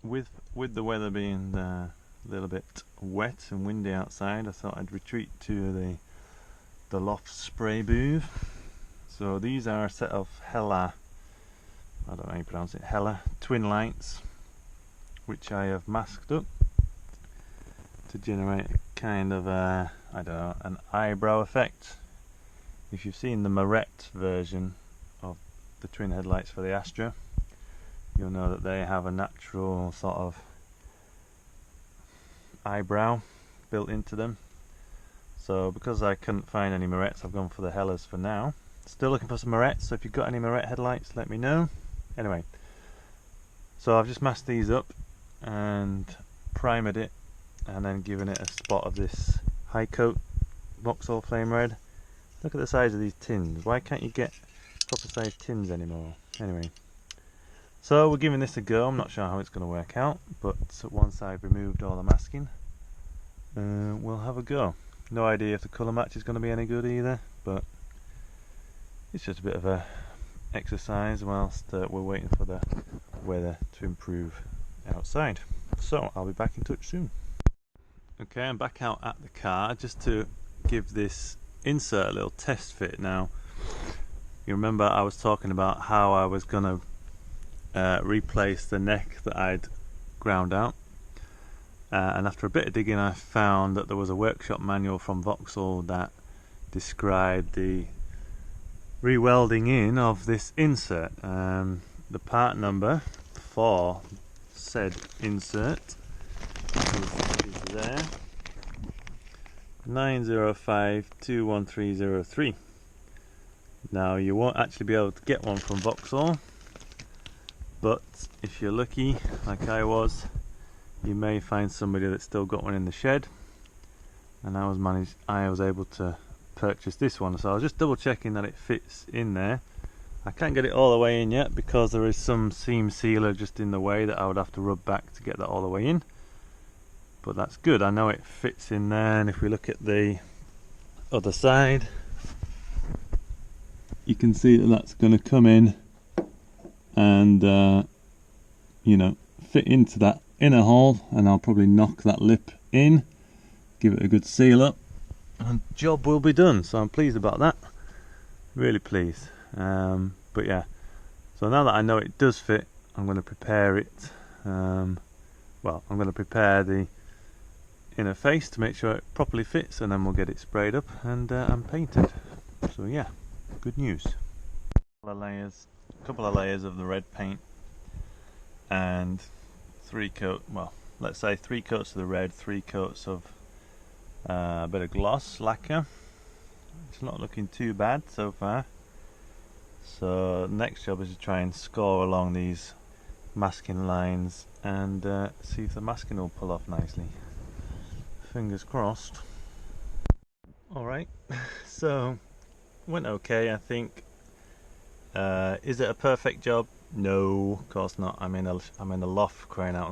with the weather being a little bit wet and windy outside, I thought I'd retreat to the loft spray booth. So these are a set of Hella, I don't know how you pronounce it, Hella twin lights, which I have masked up to generate a kind of a, I don't know, an eyebrow effect. If you've seen the Moret version of the twin headlights for the Astra, you'll know that they have a natural sort of eyebrow built into them. So because I couldn't find any Morets, I've gone for the Hellas for now. Still looking for some Morets, so if you've got any Moret headlights, let me know. Anyway, so I've just masked these up and primed it, and then given it a spot of this high coat Vauxhall Flame Red. Look at the size of these tins. Why can't you get proper size tins anymore? Anyway, so we're giving this a go. I'm not sure how it's going to work out, but once I've removed all the masking, we'll have a go. No idea if the colour match is going to be any good either, but it's just a bit of a exercise whilst we're waiting for the weather to improve outside. So I'll be back in touch soon. Okay, I'm back out at the car just to give this insert a little test fit. Now, you remember I was talking about how I was going to replace the neck that I'd ground out, and after a bit of digging I found that there was a workshop manual from Vauxhall that described the re-welding in of this insert. The part number for said insert is there, 905-21303. Now you won't actually be able to get one from Vauxhall, but if you're lucky like I was, you may find somebody that's still got one in the shed, and I was able to purchase this one. So I was just double checking that it fits in there. I can't get it all the way in yet because there is some seam sealer just in the way that I would have to rub back to get that all the way in, but that's good. I know it fits in there, and if we look at the other side, you can see that that's going to come in and you know, fit into that inner hole, and I'll probably knock that lip in, give it a good seal up, and job will be done. So I'm pleased about that, really pleased. But yeah, so now that I know it does fit, I'm going to prepare it. I'm going to prepare the inner face to make sure it properly fits, and then we'll get it sprayed up and painted. So yeah, good news. A couple of layers of the red paint, and three coats of the red, 3 coats of a bit of gloss lacquer. It's not looking too bad so far. So next job is to try and score along these masking lines and see if the masking will pull off nicely. Fingers crossed. Alright, so went okay, I think. Is it a perfect job? No, of course not. I'm in a loft, crying out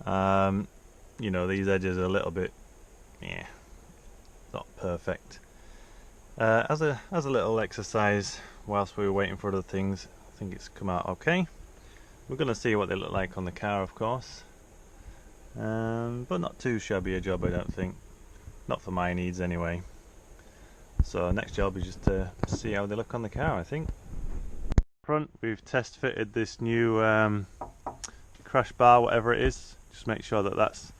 loud. You know, these edges are a little bit, yeah, not perfect. As a little exercise whilst we were waiting for other things, I think it's come out okay. We're going to see what they look like on the car, of course, but not too shabby a job, I don't think. Not for my needs anyway. So next job is just to see how they look on the car, I think. Front, we've test fitted this new crash bar, whatever it is. Just make sure that that's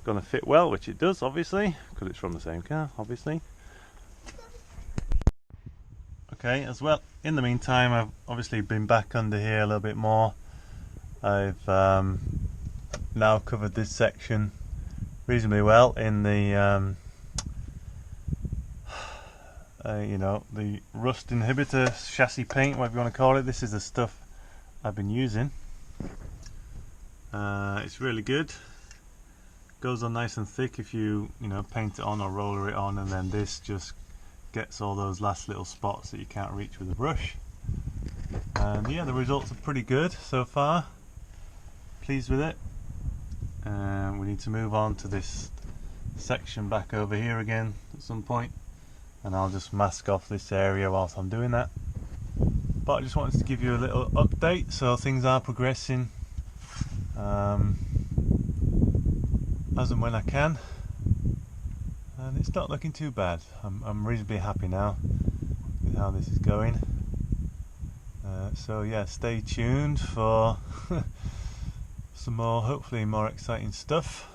going to fit well, which it does, obviously, because it's from the same car, obviously. Okay, as well, in the meantime, I've obviously been back under here a little bit more. I've now covered this section reasonably well in the you know, the rust inhibitor chassis paint, whatever you want to call it. This is the stuff I've been using. It's really good. Goes on nice and thick if you paint it on or roller it on, and then this just gets all those last little spots that you can't reach with a brush. And yeah, the results are pretty good so far. Pleased with it. We need to move on to this section back over here again at some point, and I'll just mask off this area whilst I'm doing that. But I just wanted to give you a little update. So things are progressing as and when I can, and it's not looking too bad. I'm reasonably happy now with how this is going. So yeah, stay tuned for some more, hopefully more exciting stuff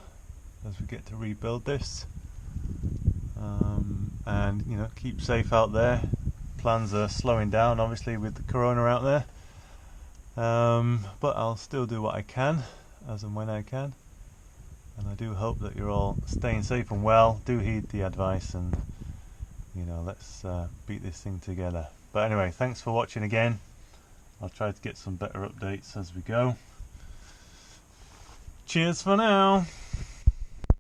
as we get to rebuild this. And you know, keep safe out there. Plans are slowing down obviously with the corona out there, but I'll still do what I can as and when I can, and I do hope that you're all staying safe and well. Do heed the advice, and you know, let's beat this thing together. But anyway, thanks for watching again. I'll try to get some better updates as we go. Cheers for now.